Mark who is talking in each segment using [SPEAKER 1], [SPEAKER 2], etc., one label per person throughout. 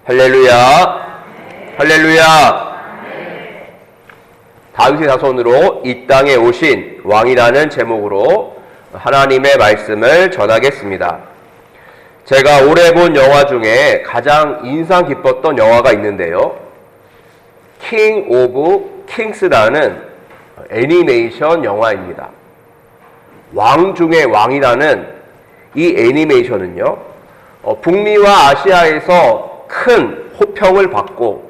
[SPEAKER 1] 할렐루야, 할렐루야. 다윗의 자손으로 이 땅에 오신 왕이라는 제목으로 하나님의 말씀을 전하겠습니다. 제가 올해 본 영화 중에 가장 인상 깊었던 영화가 있는데요. 킹 오브 킹스라는 애니메이션 영화입니다. 왕 중의 왕이라는 이 애니메이션은요, 북미와 아시아에서 큰 호평을 받고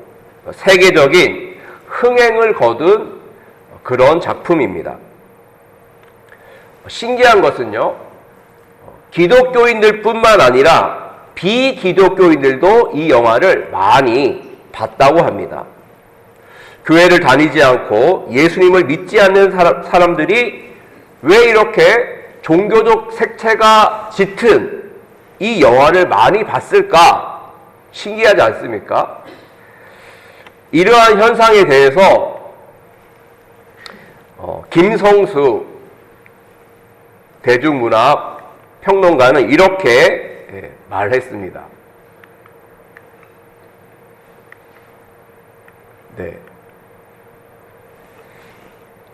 [SPEAKER 1] 세계적인 흥행을 거둔 그런 작품입니다. 신기한 것은요, 기독교인들 뿐만 아니라 비기독교인들도 이 영화를 많이 봤다고 합니다. 교회를 다니지 않고 예수님을 믿지 않는 사람들이 왜 이렇게 종교적 색채가 짙은 이 영화를 많이 봤을까? 신기하지 않습니까? 이러한 현상에 대해서 김성수 대중문화 평론가는 이렇게 말했습니다. 네.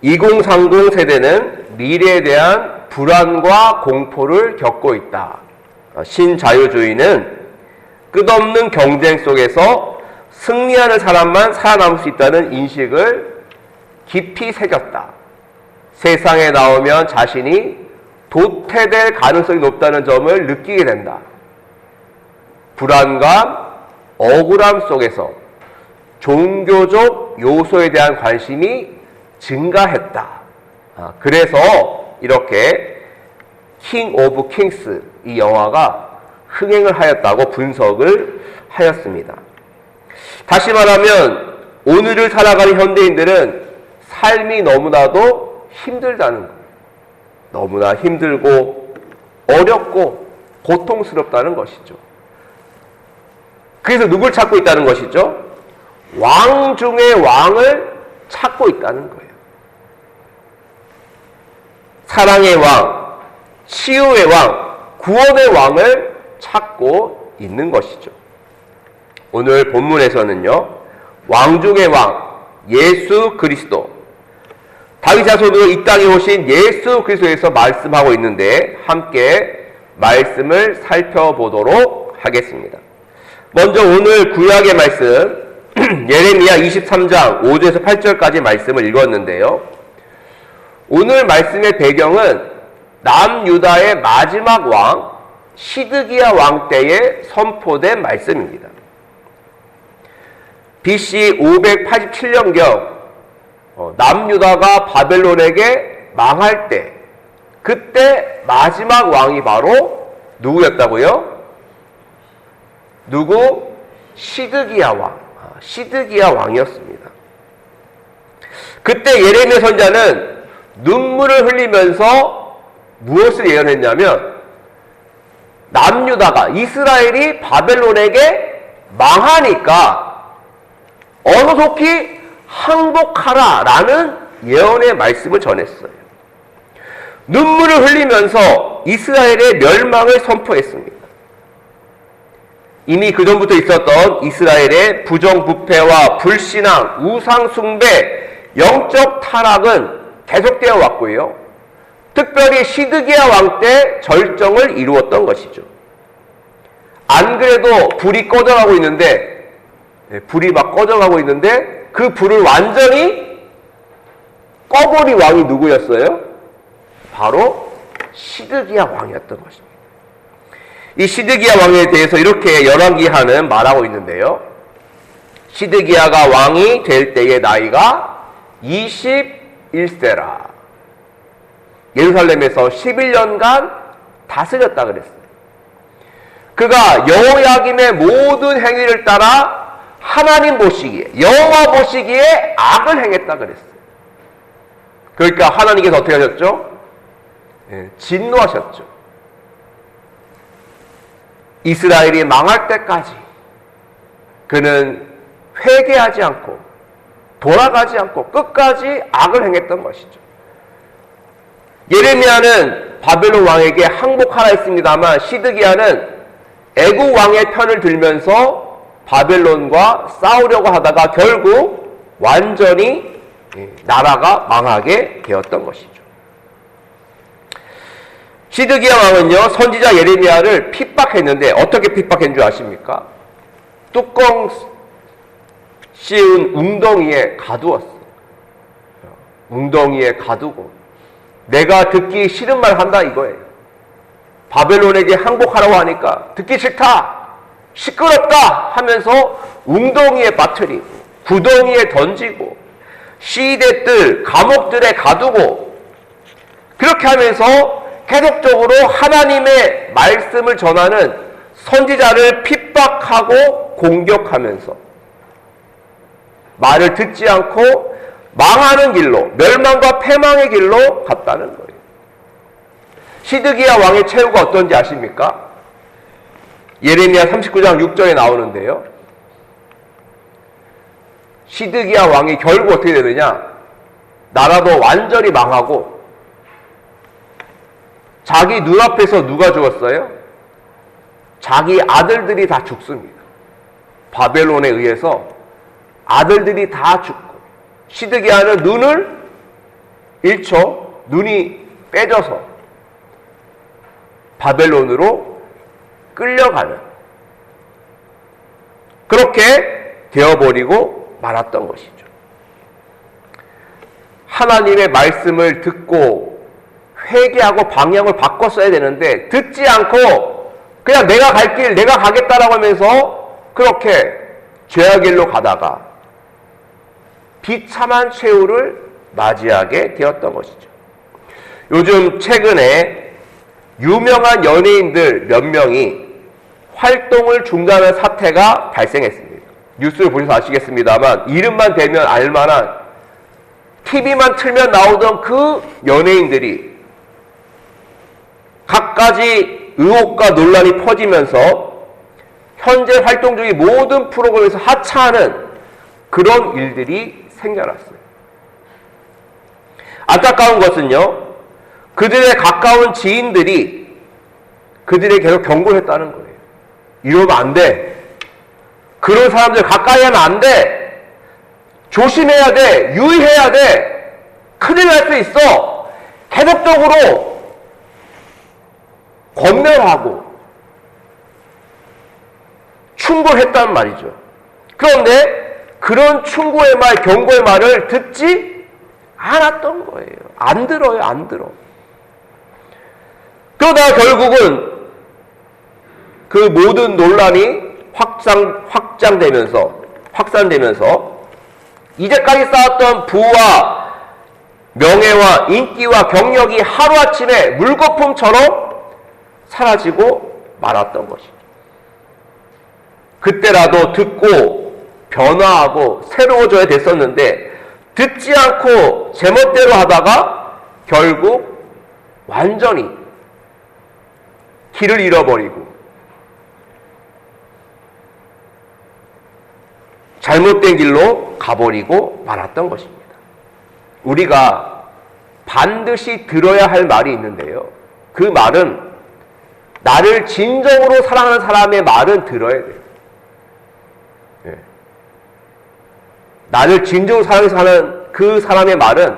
[SPEAKER 1] 2030 세대는 미래에 대한 불안과 공포를 겪고 있다. 신자유주의는 끝없는 경쟁 속에서 승리하는 사람만 살아남을 수 있다는 인식을 깊이 새겼다. 세상에 나오면 자신이 도태될 가능성이 높다는 점을 느끼게 된다. 불안감, 억울함 속에서 종교적 요소에 대한 관심이 증가했다. 그래서 이렇게 킹 오브 킹스 이 영화가 흥행을 하였다고 분석을 하였습니다. 다시 말하면 오늘을 살아가는 현대인들은 삶이 너무나도 힘들다는 거예요. 너무나 힘들고 어렵고 고통스럽다는 것이죠. 그래서 누굴 찾고 있다는 것이죠? 왕 중의 왕을 찾고 있다는 거예요. 사랑의 왕, 치유의 왕, 구원의 왕을 찾고 있는 것이죠. 오늘 본문에서는요, 왕 중의 왕, 예수 그리스도, 다윗 자손으로 이 땅에 오신 예수 그리스도에서 말씀하고 있는데 함께 말씀을 살펴보도록 하겠습니다. 먼저 오늘 구약의 말씀, 예레미야 23장 5절에서 8절까지 말씀을 읽었는데요. 오늘 말씀의 배경은 남유다의 마지막 왕 시드기야 왕 때에 선포된 말씀입니다. BC 587년경 남유다가 바벨론에게 망할 때, 그때 마지막 왕이 바로 누구였다고요? 누구? 시드기야 왕. 시드기야 왕이었습니다. 그때 예레미야 선지자는 눈물을 흘리면서 무엇을 예언했냐면, 남유다가, 이스라엘이 바벨론에게 망하니까 어서 속히 항복하라 라는 예언의 말씀을 전했어요. 눈물을 흘리면서 이스라엘의 멸망을 선포했습니다. 이미 그전부터 있었던 이스라엘의 부정부패와 불신앙, 우상숭배, 영적 타락은 계속되어 왔고요. 특별히 시드기야 왕 때 절정을 이루었던 것이죠. 안 그래도 불이 꺼져가고 있는데, 불이 막 꺼져가고 있는데 그 불을 완전히 꺼버린 왕이 누구였어요? 바로 시드기야 왕이었던 것입니다. 이 시드기야 왕에 대해서 이렇게 열왕기하는 말하고 있는데요. 시드기야가 왕이 될 때의 나이가 21세라. 예루살렘에서 11년간 다스렸다 그랬어요. 그가 여호야김의 모든 행위를 따라 하나님 보시기에, 여호와 보시기에 악을 행했다 그랬어요. 그러니까 하나님께서 어떻게 하셨죠? 진노하셨죠. 이스라엘이 망할 때까지 그는 회개하지 않고 돌아가지 않고 끝까지 악을 행했던 것이죠. 예레미야는 바벨론 왕에게 항복하라 했습니다만 시드기야는 애국 왕의 편을 들면서 바벨론과 싸우려고 하다가 결국 완전히 나라가 망하게 되었던 것이죠. 시드기야 왕은요, 선지자 예레미야를 핍박했는데 어떻게 핍박한 줄 아십니까? 뚜껑 씌운 웅덩이에 가두었어요. 웅덩이에 가두고 내가 듣기 싫은 말 한다 이거예요. 바벨론에게 항복하라고 하니까 듣기 싫다, 시끄럽다 하면서 웅덩이에 빠뜨리고 구덩이에 던지고 시대들, 감옥들에 가두고 그렇게 하면서 계속적으로 하나님의 말씀을 전하는 선지자를 핍박하고 공격하면서 말을 듣지 않고 망하는 길로, 멸망과 패망의 길로 갔다는 거예요. 시드기야 왕의 최후가 어떤지 아십니까? 예레미야 39장 6절에 나오는데요. 시드기야 왕이 결국 어떻게 되느냐? 나라도 완전히 망하고 자기 눈앞에서 누가 죽었어요? 자기 아들들이 다 죽습니다. 바벨론에 의해서 아들들이 다 죽고 시드기야는 눈을 잃죠. 눈이 빼져서 바벨론으로 끌려가는 그렇게 되어버리고 말았던 것이죠. 하나님의 말씀을 듣고 회개하고 방향을 바꿨어야 되는데 듣지 않고 그냥 내가 갈 길 내가 가겠다라고 하면서 그렇게 죄악 길로 가다가 비참한 최후를 맞이하게 되었던 것이죠. 요즘 최근에 유명한 연예인들 몇 명이 활동을 중단한 사태가 발생했습니다. 뉴스를 보셔서 아시겠습니다만 이름만 대면 알만한 TV만 틀면 나오던 그 연예인들이 갖가지 의혹과 논란이 퍼지면서 현재 활동 중인 모든 프로그램에서 하차하는 그런 일들이 생겨났어요. 안타까운 것은요, 그들의 가까운 지인들이 그들에게 계속 경고를 했다는 거예요. 이러면 안 돼. 그런 사람들 가까이 하면 안 돼. 조심해야 돼. 유의해야 돼. 큰일 날 수 있어. 계속적으로 권면하고 충고를 했단 말이죠. 그런데 그런 충고의 말, 경고의 말을 듣지 않았던 거예요. 안 들어요, 안 들어. 그러다가 결국은 그 모든 논란이 확산되면서 이제까지 쌓았던 부와 명예와 인기와 경력이 하루아침에 물거품처럼 사라지고 말았던 것이죠. 그때라도 듣고 변화하고 새로워져야 됐었는데 듣지 않고 제멋대로 하다가 결국 완전히 길을 잃어버리고 잘못된 길로 가버리고 말았던 것입니다. 우리가 반드시 들어야 할 말이 있는데요. 그 말은 나를 진정으로 사랑하는 사람의 말은 들어야 돼요. 네. 나를 진정으로 사랑하는 그 사람의 말은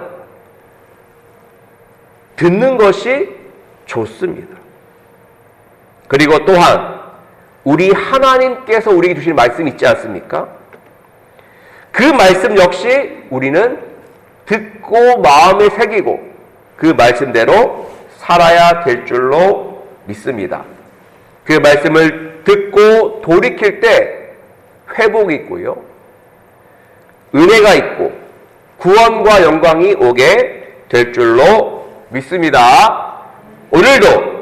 [SPEAKER 1] 듣는 것이 좋습니다. 그리고 또한 우리 하나님께서 우리에게 주신 말씀이 있지 않습니까? 그 말씀 역시 우리는 듣고 마음에 새기고 그 말씀대로 살아야 될 줄로 믿습니다. 그 말씀을 듣고 돌이킬 때 회복이 있고요, 은혜가 있고 구원과 영광이 오게 될 줄로 믿습니다. 오늘도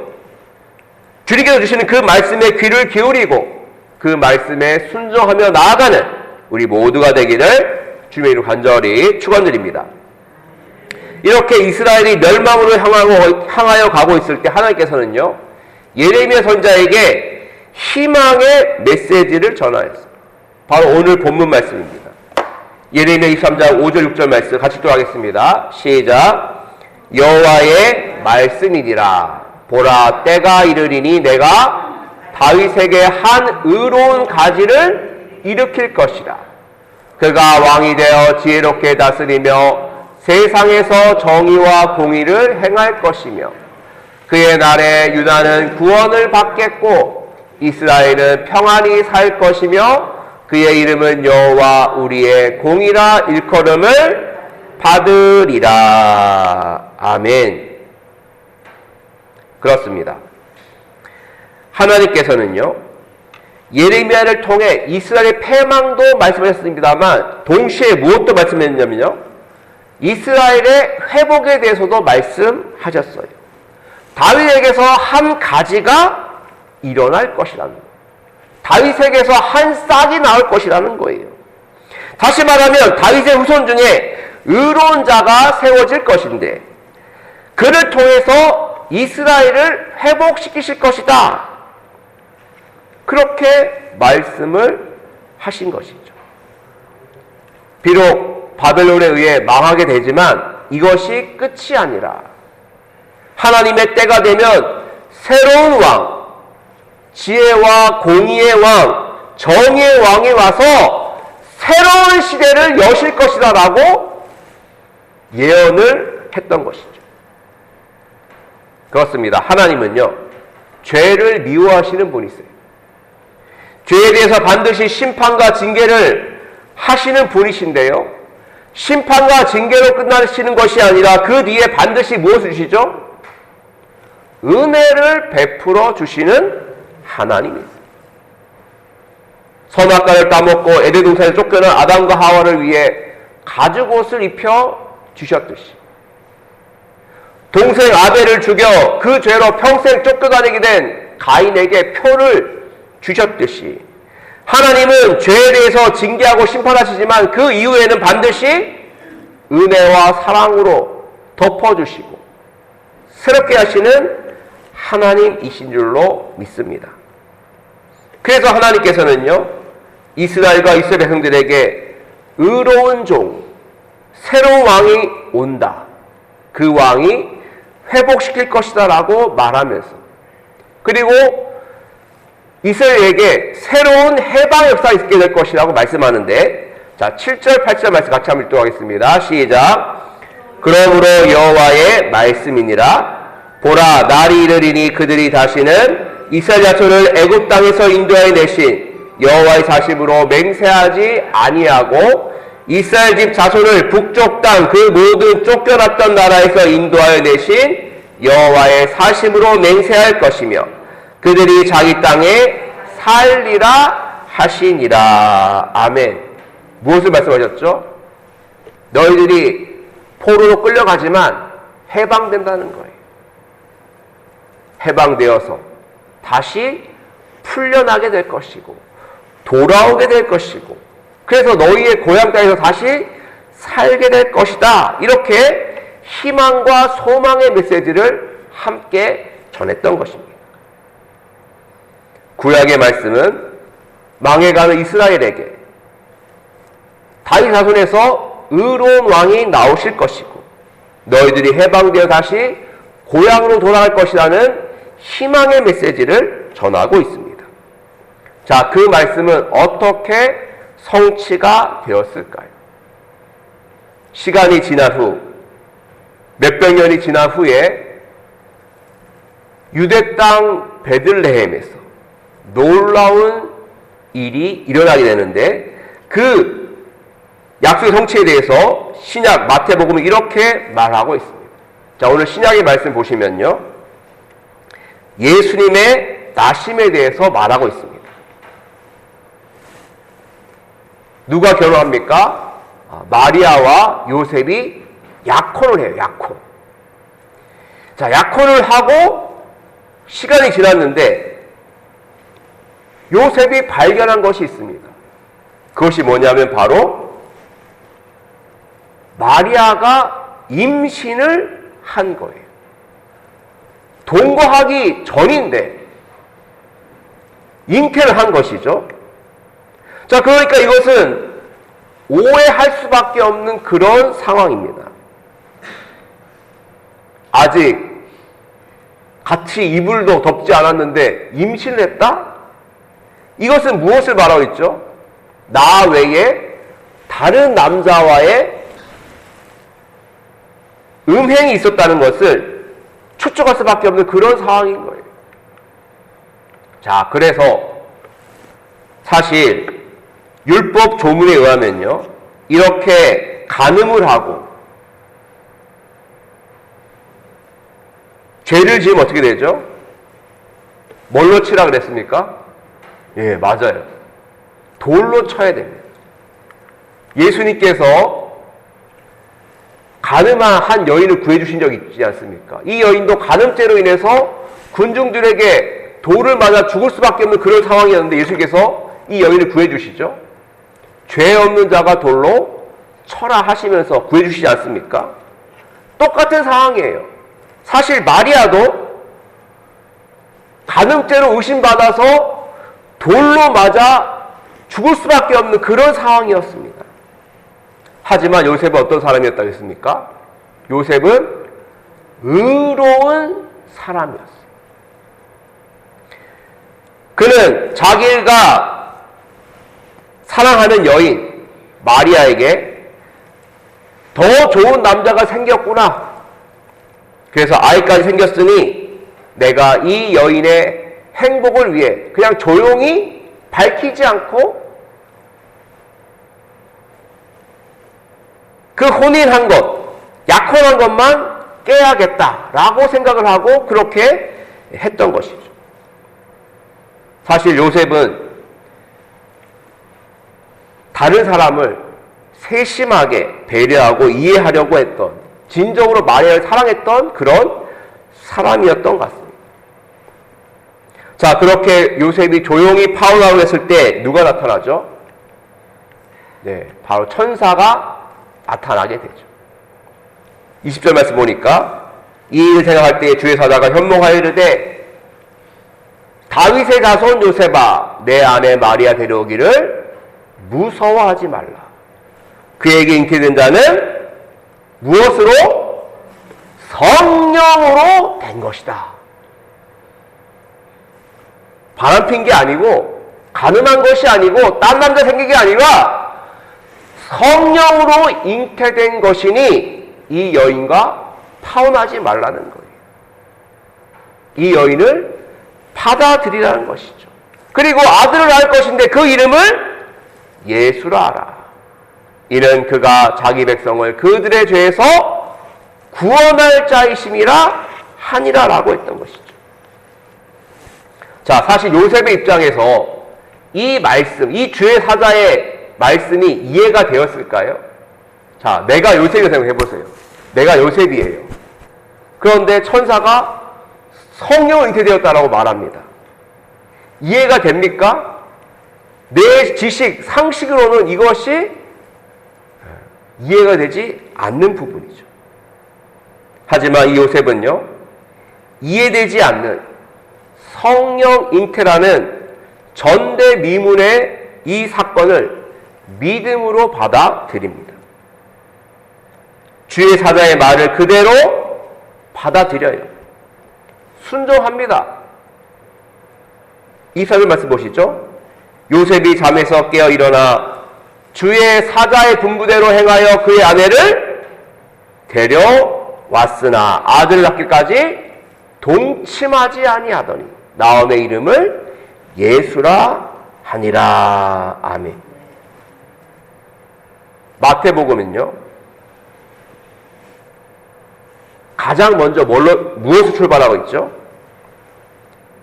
[SPEAKER 1] 주님께서 주시는 그 말씀에 귀를 기울이고 그 말씀에 순종하며 나아가는 우리 모두가 되기를 주님의 이름으로 간절히 축원드립니다. 이렇게 이스라엘이 멸망으로 향하여 가고 있을 때 하나님께서는요, 예레미야 선지자에게 희망의 메시지를 전하였어요. 바로 오늘 본문 말씀입니다. 예레미야 23장 5절 6절 말씀 같이 읽도록하겠습니다. 시작. 여호와의 말씀이니라. 보라, 때가 이르리니 내가 다윗에게 한 의로운 가지를 일으킬 것이라. 그가 왕이 되어 지혜롭게 다스리며 세상에서 정의와 공의를 행할 것이며 그의 날에 유다는 구원을 받겠고 이스라엘은 평안히 살 것이며 그의 이름은 여호와 우리의 공이라 일컬음을 받으리라. 아멘. 그렇습니다. 하나님께서는요, 예레미야를 통해 이스라엘의 패망도 말씀하셨습니다만 동시에 무엇도 말씀했냐면요, 이스라엘의 회복에 대해서도 말씀하셨어요. 다윗에게서 한 가지가 일어날 것이라는 거예요. 다윗에게서 한 싹이 나올 것이라는 거예요. 다시 말하면 다윗의 후손 중에 의로운 자가 세워질 것인데 그를 통해서 이스라엘을 회복시키실 것이다. 그렇게 말씀을 하신 것이죠. 비록 바벨론에 의해 망하게 되지만 이것이 끝이 아니라 하나님의 때가 되면 새로운 왕, 지혜와 공의의 왕, 정의의 왕이 와서 새로운 시대를 여실 것이다 라고 예언을 했던 것이죠. 그렇습니다. 하나님은요, 죄를 미워하시는 분이세요. 죄에 대해서 반드시 심판과 징계를 하시는 분이신데요, 심판과 징계로 끝나시는 것이 아니라 그 뒤에 반드시 무엇을 주시죠? 은혜를 베풀어 주시는 하나님이세요. 선악과를 따먹고 에덴 동산에 쫓겨난 아담과 하와를 위해 가죽옷을 입혀 주셨듯이 동생 아벨을 죽여 그 죄로 평생 쫓겨다니게 된 가인에게 표를 주셨듯이 하나님은 죄에 대해서 징계하고 심판하시지만 그 이후에는 반드시 은혜와 사랑으로 덮어주시고 새롭게 하시는 하나님이신 줄로 믿습니다. 그래서 하나님께서는요, 이스라엘과 이스라엘 백성들에게 의로운 종, 새로운 왕이 온다. 그 왕이 회복시킬 것이다 라고 말하면서, 그리고 이스라엘에게 새로운 해방 역사가 있게 될 것이라고 말씀하는데, 자, 7절, 8절 말씀 같이 한번 읽도록 하겠습니다. 시작. 그러므로 여호와의 말씀이니라. 보라, 날이 이르리니 그들이 다시는 이스라엘 자손을 애굽 땅에서 인도하여 내신 여호와의 사심으로 맹세하지 아니하고 이스라엘 집 자손을 북쪽 땅 그 모든 쫓겨났던 나라에서 인도하여 내신 여호와의 사심으로 맹세할 것이며 그들이 자기 땅에 살리라 하시니라. 아멘. 무엇을 말씀하셨죠? 너희들이 포로로 끌려가지만 해방된다는 거예요. 해방되어서 다시 풀려나게 될 것이고 돌아오게 될 것이고 그래서 너희의 고향 땅에서 다시 살게 될 것이다. 이렇게 희망과 소망의 메시지를 함께 전했던 것입니다. 구약의 말씀은 망해가는 이스라엘에게 다윗 자손에서 의로운 왕이 나오실 것이고 너희들이 해방되어 다시 고향으로 돌아갈 것이라는 희망의 메시지를 전하고 있습니다. 자, 그 말씀은 어떻게 성취가 되었을까요? 시간이 지난 후, 몇백 년이 지난 후에 유대 땅 베들레헴에서 놀라운 일이 일어나게 되는데 그 약속의 성취에 대해서 신약 마태복음은 이렇게 말하고 있습니다. 자, 오늘 신약의 말씀 보시면요, 예수님의 나심에 대해서 말하고 있습니다. 누가 결혼합니까? 마리아와 요셉이 약혼을 해요. 약혼. 자, 약혼을 하고 시간이 지났는데 요셉이 발견한 것이 있습니다. 그것이 뭐냐면 바로 마리아가 임신을 한 거예요. 동거하기 전인데 잉태를 한 것이죠. 자, 그러니까 이것은 오해할 수밖에 없는 그런 상황입니다. 아직 같이 이불도 덮지 않았는데 임신을 했다? 이것은 무엇을 말하고 있죠? 나 외에 다른 남자와의 음행이 있었다는 것을 추측할 수밖에 없는 그런 상황인 거예요. 자, 그래서 사실 율법 조문에 의하면요, 이렇게 간음을 하고 죄를 지으면 어떻게 되죠? 뭘로 치라 그랬습니까? 예, 맞아요. 돌로 쳐야 됩니다. 예수님께서 간음한 한 여인을 구해주신 적이 있지 않습니까? 이 여인도 간음죄로 인해서 군중들에게 돌을 맞아 죽을 수밖에 없는 그런 상황이었는데 예수님께서 이 여인을 구해주시죠. 죄 없는 자가 돌로 쳐라 하시면서 구해주시지 않습니까? 똑같은 상황이에요. 사실 마리아도 간음죄로 의심받아서 돌로 맞아 죽을 수밖에 없는 그런 상황이었습니다. 하지만 요셉은 어떤 사람이었다고 했습니까? 요셉은 의로운 사람이었어요. 그는 자기가 사랑하는 여인 마리아에게 더 좋은 남자가 생겼구나. 그래서 아이까지 생겼으니 내가 이 여인의 행복을 위해 그냥 조용히 밝히지 않고 그 혼인한 것, 약혼한 것만 깨야겠다라고 생각을 하고 그렇게 했던 것이죠. 사실 요셉은 다른 사람을 세심하게 배려하고 이해하려고 했던, 진정으로 마리아를 사랑했던 그런 사람이었던 것 같습니다. 자, 그렇게 요셉이 조용히 파혼하고 했을 때 누가 나타나죠? 네, 바로 천사가 나타나게 되죠. 20절 말씀 보니까 이 일을 생각할 때 주의 사자가 현몽하여 이르되 다윗의 자손 요셉아 내 아내 마리아 데려오기를 무서워하지 말라. 그에게 잉태된 자는 무엇으로? 성령으로 된 것이다. 바람핀 게 아니고 가늠한 것이 아니고 딴 남자 생긴 게 아니라 성령으로 잉태된 것이니 이 여인과 파혼하지 말라는 거예요. 이 여인을 받아들이라는 것이죠. 그리고 아들을 낳을 것인데 그 이름을 예수라 하라. 이는 그가 자기 백성을 그들의 죄에서 구원할 자이심이라 하니라라고 했던 것이죠. 자, 사실 요셉의 입장에서 이 말씀, 이 주의 사자의 말씀이 이해가 되었을까요? 자, 내가 요셉이라고 생각해보세요. 내가 요셉이에요. 그런데 천사가 성령으로 잉태되었다라고 말합니다. 이해가 됩니까? 내 지식, 상식으로는 이것이 이해가 되지 않는 부분이죠. 하지만 이 요셉은요, 이해되지 않는 성령 잉태라는 전대미문의 이 사건을 믿음으로 받아들입니다. 주의 사자의 말을 그대로 받아들여요. 순종합니다. 24절 말씀 보시죠. 요셉이 잠에서 깨어 일어나 주의 사자의 분부대로 행하여 그의 아내를 데려왔으나 아들을 낳기까지 동침하지 아니하더니 나옴의 이름을 예수라 하니라. 아멘. 마태복음은요, 가장 먼저 무엇을 출발하고 있죠?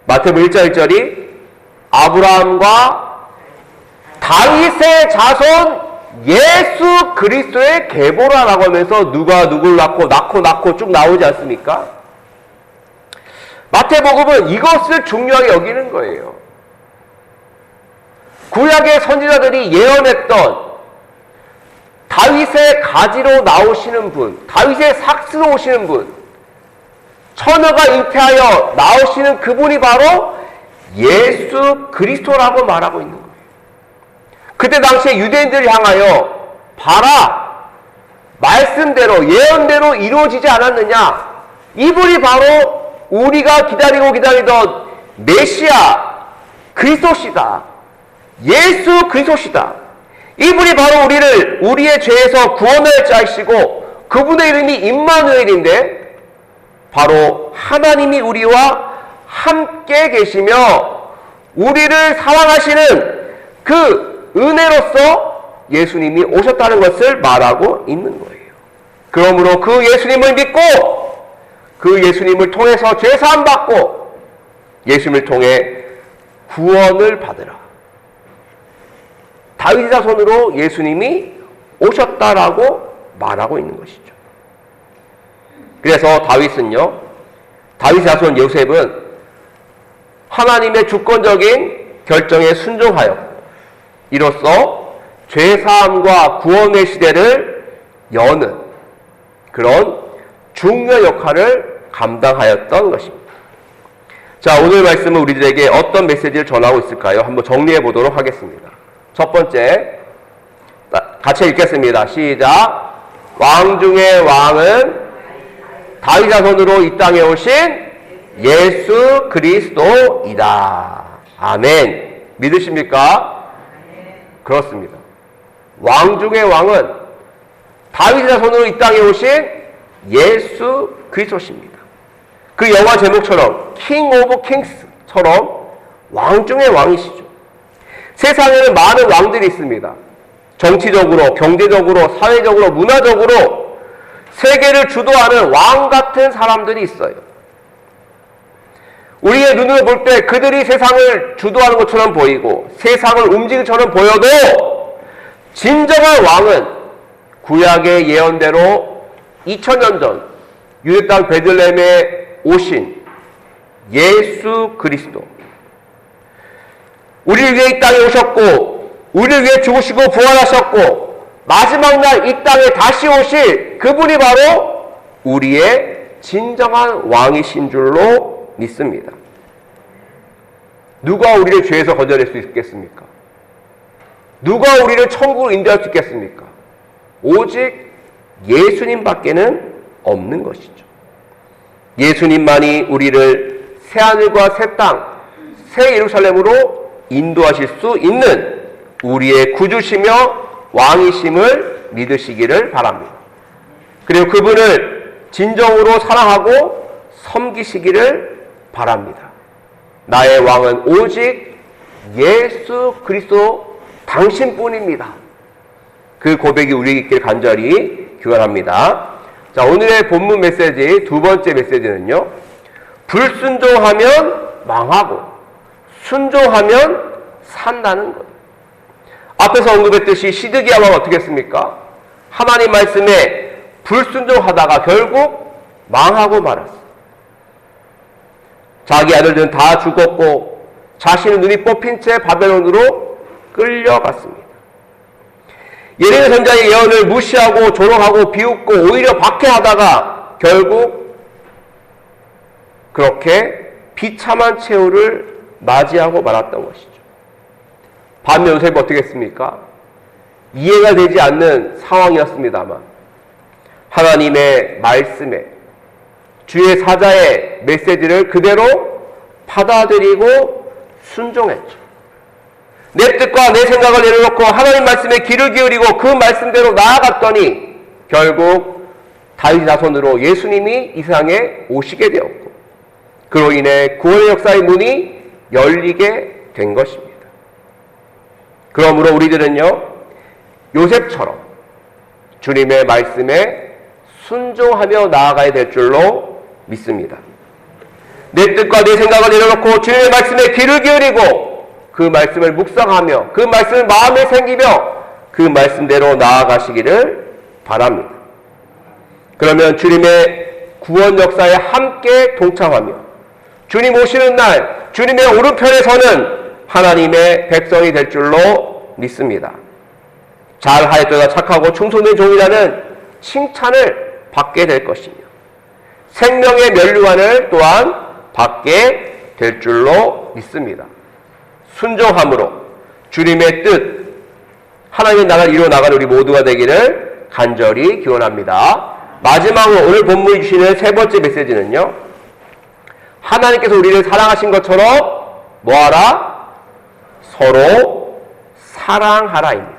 [SPEAKER 1] 마태복음 1장 1절이 아브라함과 다윗의 자손 예수 그리스도의 계보라라고 하면서 누가 누굴 낳고 쭉 나오지 않습니까? 마태복음은 이것을 중요하게 여기는 거예요. 구약의 선지자들이 예언했던 다윗의 가지로 나오시는 분, 다윗의 삭스로 오시는 분, 처녀가 잉태하여 나오시는 그분이 바로 예수 그리스도라고 말하고 있는 거예요. 그때 당시에 유대인들을 향하여 봐라, 말씀대로 예언대로 이루어지지 않았느냐, 이분이 바로 우리가 기다리던 메시아 그리스도시다, 예수 그리스도시다, 이분이 바로 우리를 우리의 죄에서 구원할 자이시고 그분의 이름이 임마누엘인데 바로 하나님이 우리와 함께 계시며 우리를 사랑하시는 그 은혜로서 예수님이 오셨다는 것을 말하고 있는 거예요. 그러므로 그 예수님을 믿고 그 예수님을 통해서 죄사함 받고 예수님을 통해 구원을 받으라. 다윗 자손으로 예수님이 오셨다라고 말하고 있는 것이죠. 그래서 다윗 자손 요셉은 하나님의 주권적인 결정에 순종하여 이로써 죄사함과 구원의 시대를 여는 그런 중요한 역할을 감당하였던 것입니다. 자, 오늘 말씀은 우리들에게 어떤 메시지를 전하고 있을까요? 한번 정리해 보도록 하겠습니다. 첫 번째, 같이 읽겠습니다. 시작. 왕 중의 왕은 다윗 자손으로 이 땅에 오신 예수 그리스도이다. 아멘. 믿으십니까? 그렇습니다. 왕 중의 왕은 다윗 자손으로 이 땅에 오신 예수 그리스도십니다. 그 영화 제목처럼 킹 오브 킹스처럼 왕 중의 왕이시죠. 세상에는 많은 왕들이 있습니다. 정치적으로, 경제적으로, 사회적으로, 문화적으로 세계를 주도하는 왕 같은 사람들이 있어요. 우리의 눈으로 볼 때 그들이 세상을 주도하는 것처럼 보이고 세상을 움직이는 것처럼 보여도 진정한 왕은 구약의 예언대로 2000년 전 유대 땅 베들레헴에 오신 예수 그리스도, 우리를 위해 이 땅에 오셨고 우리를 위해 죽으시고 부활하셨고 마지막 날 이 땅에 다시 오실 그분이 바로 우리의 진정한 왕이신 줄로 믿습니다. 누가 우리를 죄에서 건져낼 수 있겠습니까? 누가 우리를 천국으로 인도할 수 있겠습니까? 오직 예수님밖에는 없는 것이죠. 예수님만이 우리를 새하늘과 새 땅, 새 예루살렘으로 인도하실 수 있는 우리의 구주시며 왕이심을 믿으시기를 바랍니다. 그리고 그분을 진정으로 사랑하고 섬기시기를 바랍니다. 나의 왕은 오직 예수 그리스도 당신뿐입니다. 그 고백이 우리에게 있길 간절히 기원합니다. 자, 오늘의 본문 메시지 두 번째 메시지는요, 불순종하면 망하고 순종하면 산다는 것. 앞에서 언급했듯이 시드기야 왕은 어떻게 했습니까? 하나님 말씀에 불순종하다가 결국 망하고 말았어요. 자기 아들들은 다 죽었고 자신의 눈이 뽑힌 채 바벨론으로 끌려갔습니다. 예레미야 선지자의 예언을 무시하고 조롱하고 비웃고 오히려 박해하다가 결국 그렇게 비참한 최후를 맞이하고 말았던 것이죠. 반면 요셉이 어떻게 했습니까? 이해가 되지 않는 상황이었습니다만 하나님의 말씀에 주의 사자의 메시지를 그대로 받아들이고 순종했죠. 내 뜻과 내 생각을 내려놓고 하나님 말씀에 귀를 기울이고 그 말씀대로 나아갔더니 결국 다윗 자손으로 예수님이 이 세상에 오시게 되었고 그로 인해 구원의 역사의 문이 열리게 된 것입니다. 그러므로 우리들은요, 요셉처럼 주님의 말씀에 순종하며 나아가야 될 줄로 믿습니다. 내 뜻과 내 생각을 내려놓고 주님의 말씀에 귀를 기울이고 그 말씀을 묵상하며 그 말씀을 마음에 생기며 그 말씀대로 나아가시기를 바랍니다. 그러면 주님의 구원 역사에 함께 동참하며 주님 오시는 날 주님의 오른편에 서는 하나님의 백성이 될 줄로 믿습니다. 잘하였도다 착하고 충성된 종이라는 칭찬을 받게 될 것이며 생명의 면류관을 또한 받게 될 줄로 믿습니다. 순종함으로 주님의 뜻, 하나님의 나라를 이루어 나가는 우리 모두가 되기를 간절히 기원합니다. 마지막으로 오늘 본문이 주시는 세 번째 메시지는요, 하나님께서 우리를 사랑하신 것처럼 뭐하라? 서로 사랑하라입니다.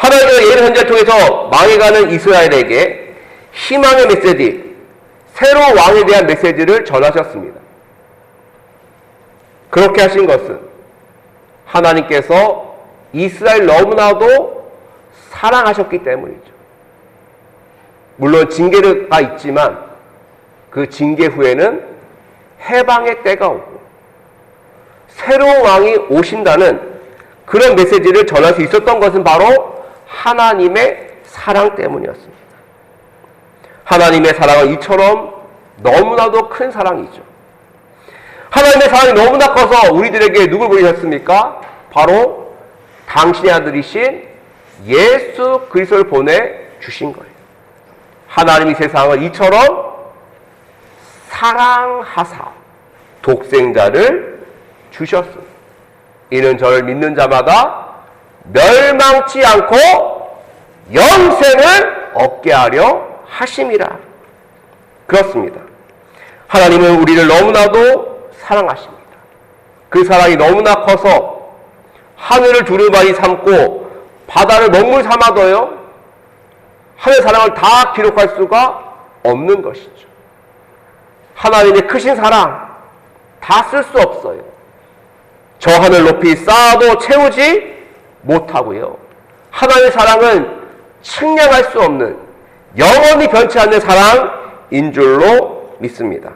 [SPEAKER 1] 하나님께서 예수 선지자를 통해서 망해가는 이스라엘에게 희망의 메시지, 새로운 왕에 대한 메시지를 전하셨습니다. 그렇게 하신 것은 하나님께서 이스라엘 너무나도 사랑하셨기 때문이죠. 물론 징계가 있지만 그 징계 후에는 해방의 때가 오고 새로운 왕이 오신다는 그런 메시지를 전할 수 있었던 것은 바로 하나님의 사랑 때문이었습니다. 하나님의 사랑은 이처럼 너무나도 큰 사랑이죠. 하나님의 사랑이 너무나 커서 우리들에게 누굴 보내셨습니까? 바로 당신의 아들이신 예수 그리스도를 보내주신 거예요. 하나님이 세상을 이처럼 사랑하사 독생자를 주셨습니다. 이는 저를 믿는 자마다 멸망치 않고 영생을 얻게 하려 하심이라. 그렇습니다. 하나님은 우리를 너무나도 사랑하십니다. 그 사랑이 너무나 커서 하늘을 두루마리 삼고 바다를 먹물 삼아도요 하늘 사랑을 다 기록할 수가 없는 것이죠. 하나님의 크신 사랑 다 쓸 수 없어요. 저 하늘 높이 쌓아도 채우지 못하고요. 하나님의 사랑은 측량할 수 없는 영원히 변치 않는 사랑인 줄로 믿습니다.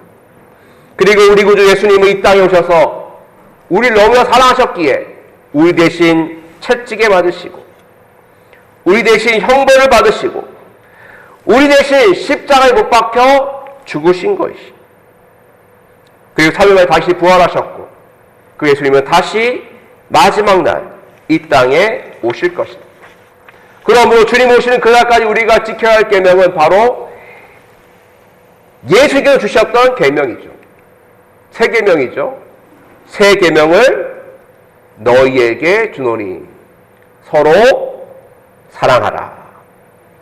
[SPEAKER 1] 그리고 우리 구주 예수님은 이 땅에 오셔서 우리를 너무나 사랑하셨기에 우리 대신 채찍에 맞으시고 우리 대신 형벌을 받으시고 우리 대신 십자가에 못 박혀 죽으신 것이죠. 그리고 3일 만에 다시 부활하셨고 그 예수님은 다시 마지막 날 이 땅에 오실 것입니다. 그러므로 주님 오시는 그날까지 우리가 지켜야 할 계명은 바로 예수께서 주셨던 계명이죠. 새 계명이죠. 새 계명을 너희에게 주노니 서로 사랑하라.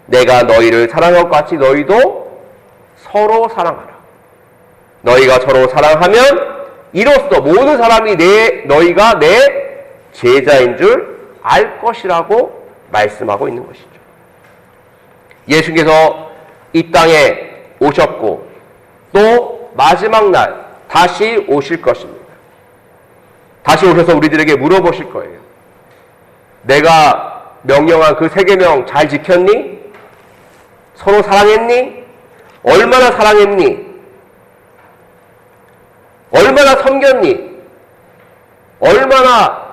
[SPEAKER 1] 내가 너희를 사랑한 것 같이 너희도 서로 사랑하라. 너희가 서로 사랑하면 이로써 모든 사람이 너희가 내 제자인 줄 알 것이라고 말씀하고 있는 것이죠. 예수께서 이 땅에 오셨고 또 마지막 날 다시 오실 것입니다. 다시 오셔서 우리들에게 물어보실 거예요. 내가 명령한 그 세 계명 잘 지켰니? 서로 사랑했니? 얼마나 사랑했니? 얼마나 섬겼니? 얼마나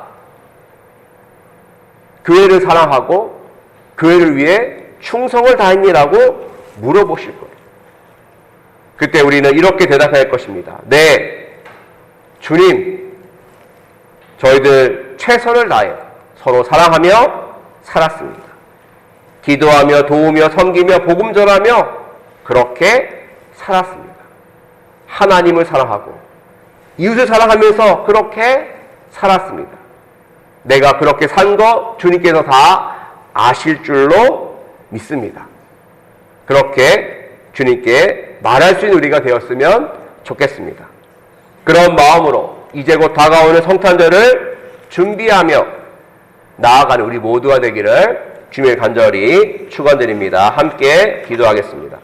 [SPEAKER 1] 교회를 사랑하고 교회를 위해 충성을 다했니라고 물어보실 거예요. 그때 우리는 이렇게 대답할 것입니다. 네, 주님, 저희들 최선을 다해 서로 사랑하며 살았습니다. 기도하며 도우며 섬기며 복음 전하며 그렇게 살았습니다. 하나님을 사랑하고 이웃을 사랑하면서 그렇게 살았습니다. 내가 그렇게 산 거 주님께서 다 아실 줄로 믿습니다. 그렇게 주님께 말할 수 있는 우리가 되었으면 좋겠습니다. 그런 마음으로 이제 곧 다가오는 성탄절을 준비하며 나아가는 우리 모두가 되기를 주님의 간절히 축원드립니다. 함께 기도하겠습니다.